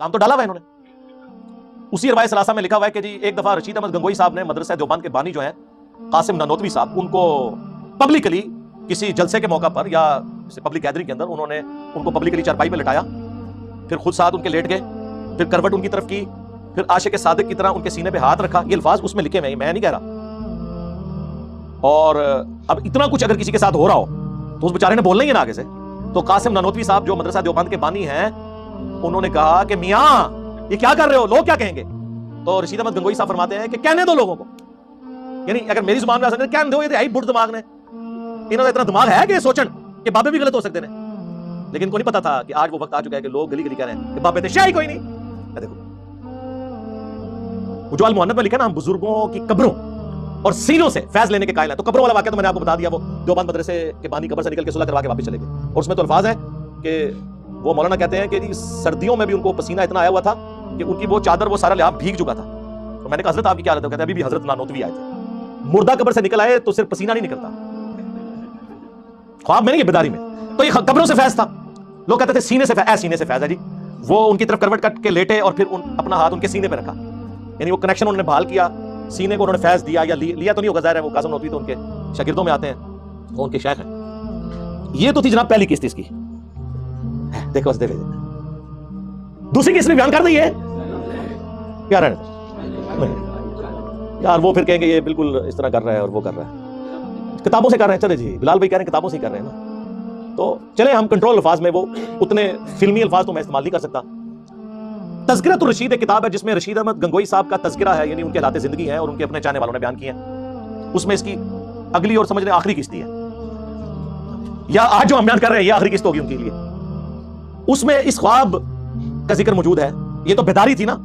کام تو ڈالا ہوا ہے انہوں نے. اسی روایت ثلاثہ میں لکھا ہوا ہے کہ جی ایک دفعہ رشید احمد گنگوئی صاحب نے مدرسہ دیوبند کے بانی جو ہیں قاسم نانوتوی صاحب، ان کو پبلکلی کسی جلسے کے موقع پر یا پبلک گیدرنگ کے اندر انہوں نے ان کو پبلکلی چارپائی پہ لٹایا، پھر خود ساتھ ان کے لیٹ گئے، پھر کروٹ ان کی طرف کی، پھر عاشق صادق کی طرح ان کے سینے پہ ہاتھ رکھا. یہ الفاظ اس میں لکھے ہوئے ہیں، میں نہیں کہہ رہا. اور اب اتنا کچھ اگر کسی کے ساتھ ہو رہا ہو تو اس بیچارے نے بولنا ہی ہے نا آگے سے. تو قاسم نانوتوی صاحب جو مدرسہ دیوبند کے بانی ہیں، انہوں نے کہا کہ میاں یہ کیا کر رہے ہو، لوگ کیا کہیں گے؟ تو رشید احمد گنگوئی صاحب فرماتے ہیں کہ کہنے دو لوگوں کو، یعنی اگر میری زبان میں آ سکتے کہنے دو، یہ ہے بڑھ دماغ نے، انہوں نے اتنا دماغ ہے کہ سوچن کہ بابے بھی غلط ہو سکتے ہیں. لیکن کو نہیں پتا تھا کہ آج وہ وقت آ چکا ہے کہ لوگ گلی گلی کہہ رہے ہیں کہ بابے تھے شاہی کوئی نہیں. دیکھو جو المؤنث میں لکھا نا، ہم بزرگوں کی قبروں اور سینوں سے فیض لینے کے قائل ہیں. تو قبروں والا واقعہ تو میں نے آپ کو بتا دیا، وہ دیوبند مدرسے کے بانی قبر سے نکل کے صلح کروا کے واپس چلے گئے. اور اس میں تو الفاظ ہے کہ وہ مولانا کہتے ہیں کہ جی سردیوں میں بھی ان کو پسینہ اتنا آیا ہوا تھا کہ ان کی وہ چادر وہ سارا لحاف بھیگ چکا تھا. تو میں نے کہا حضرت آپ کی کیا حالت ہے؟ کہتے ہیں ابھی بھی حضرت نانوتوی آئے تھے، مردہ قبر سے نکل آئے تو صرف پسینہ نہیں نکلتا، خواب میں نہیں، یہ بیداری میں. تو یہ قبروں سے فیض تھا. لوگ کہتے تھے سینے سے فیض، سینے سے فیض ہے جی. وہ ان کی طرف کروٹ کٹ کے لیٹے اور پھر اپنا ہاتھ ان کے سینے پہ رکھا، یعنی وہ کنیکشن انہوں نے بحال کیا، سینے کو انہوں نے فیض دیا. یا لیا تو نہیں ہوگا، ظاہر ہے وہ قاسم نانوتوی تو ان کے شاگردوں میں آتے ہیں، وہ ان کے شیخ ہیں. یہ تو تھی جناب پہلی قسط اس کی. دیکھو بس دیکھو دوسری قسط بھی بیان کر دیں. یہ کیا رہنا یار، وہ پھر کہیں گے یہ بالکل اس طرح کر رہا ہے اور وہ کر رہا ہے، کتابوں سے کر رہے ہیں. چلے جی بلال بھائی کہہ رہے ہیں کتابوں سے ہی کر رہے ہیں نا، تو چلیں ہم کنٹرول الفاظ میں، وہ اتنے فلمی الفاظ تو میں استعمال نہیں کر سکتا. تذکرۃ الرشید ایک کتاب ہے جس میں رشید احمد گنگوئی صاحب کا تذکرہ ہے، یعنی ان کے حالات زندگی ہیں اور ان کے اپنے چاہنے والوں نے بیان کیے ہیں. اس میں اس کی اگلی اور سمجھ لیں آخری قسط ہے، یا آج جو ہم بیان کر رہے ہیں یہ آخری قسط ہوگی ان کے لیے. اس میں اس خواب کا ذکر موجود ہے. یہ تو بیداری تھی نا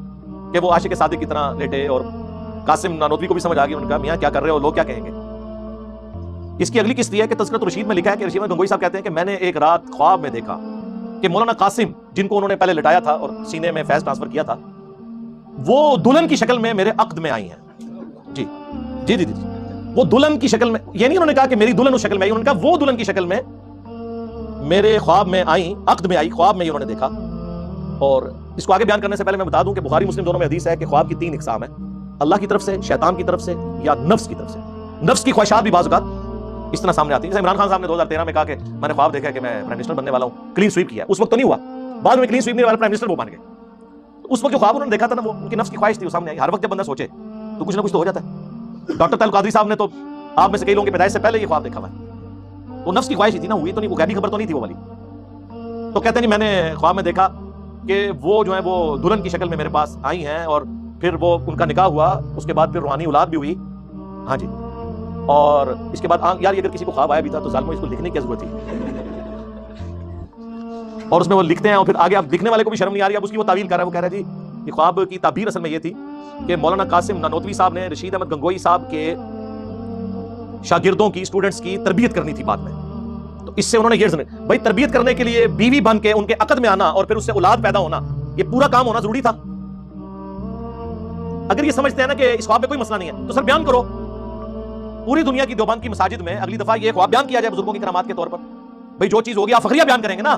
کہ وہ عاشق صادق کی طرح لیٹے، اور قاسم نانوتوی کو بھی سمجھ آ گئی. ان کا میاں کیا کر رہے ہو، لوگ کیا کہیں گے. اس کی اگلی قسط یہ ہے کہ تذکرۃ الرشید میں لکھا ہے کہ رشید احمد گنگوئی صاحب کہتے ہیں کہ میں نے ایک رات خواب میں دیکھا کہ مولانا قاسم، جن کو انہوں نے پہلے لٹایا تھا اور سینے میں فیض ٹرانسفر کیا تھا، وہ دلہن کی شکل میں میرے عقد میں آئی ہیں. جی جی جی جی وہ دلہن کی شکل میں، یعنی انہوں نے کہا کہ میری دلہن اس شکل میں آئی، انہوں نے کہا وہ دلہن کی شکل میں میرے خواب میں آئی، عقد میں آئی، خواب میں ہی انہوں نے دیکھا. اور اس کو آگے بیان کرنے سے پہلے میں بتا دوں کہ بخاری مسلم دونوں میں حدیث ہے کہ خواب کی 3 اقسام ہیں، اللہ کی طرف سے، شیطان کی طرف سے، یا نفس کی طرف سے. نفس کی خواہشات بھی بعض اوقات اس طرح سامنے آتی ہیں. جیسے عمران خان صاحب نے 2013 میں کہا کہ میں نے خواب دیکھا کہ میں پرائم منسٹر بننے والا ہوں، کلین سویپ کیا. اس وقت تو نہیں ہوا، بعد میں کلین سویپ نہیں والا پرائم منسٹر وہ بن گئے. اس وقت جو خواب انہوں نے دیکھا تھا نا، وہ ان کی نفس کی خواہش تھی، وہ سامنے آئی. ہر وقت جب بندہ سوچے تو کچھ نہ کچھ تو ہو جاتا ہے. ڈاکٹر طاہر القادری صاحب نے تو آپ میں سے کئی لوگوں کی پیدائش سے پہلے یہ خواب دیکھا ہوا ہے. وہ نفس کی خواہش تھی نا، ہوئی تو نہیں، وہ غیبی خبر تو نہیں تھی وہ والی. تو کہتے ہیں میں نے خواب میں دیکھا کہ وہ جو ہے وہ دلہن کی شکل میں میرے پاس آئی ہیں، اور پھر وہ ان کا نکاح ہوا، اس کے بعد پھر روحانی اولاد بھی ہوئی. ہاں جی. اور اس کے بعد یار اگر کسی کو خواب آیا بھی تھا تو ظالموں اس کو لکھنے کی ضرورت تھی. اور اس میں وہ لکھتے ہیں، اور پھر آگے اب لکھنے والے کو بھی شرم نہیں آ رہی. اب اس کی وہ تعویل کر رہا ہے، وہ کہہ رہا ہے جی یہ خواب کی تعبیر اصل میں یہ تھی کہ مولانا قاسم نانوتوی صاحب نے رشید احمد گنگوئی صاحب کے شاگردوں کی، اسٹوڈنٹس کی تربیت کرنی تھی بعد میں. تو اس سے انہوں نے یہ سمجھا بھائی تربیت کرنے کے لیے بیوی بن کے ان کے عقد میں آنا اور پھر اس سے اولاد پیدا ہونا، یہ پورا کام ہونا ضروری تھا. اگر یہ سمجھتے ہیں نا کہ اس خواب میں کوئی مسئلہ نہیں ہے تو سر بیان کرو. پوری دنیا کی دیوبند کی مساجد میں اگلی دفعہ یہ خواب بیان کیا جائے بزرگوں کی کرامات کے طور پر. بھائی جو چیز ہوگی آپ فخریہ بیان کریں گے نا.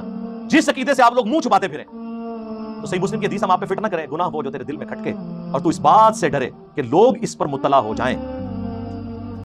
جس عقیدے سے آپ لوگ منہ چھپاتے پھریں تو صحیح مسلم کی حدیث ہم آپ پہ فٹ نہ کریں. گناہ وہ جو تیرے دل میں کھٹکے اور تو اس بات سے ڈرے کہ لوگ اس پر مطلع ہو جائیں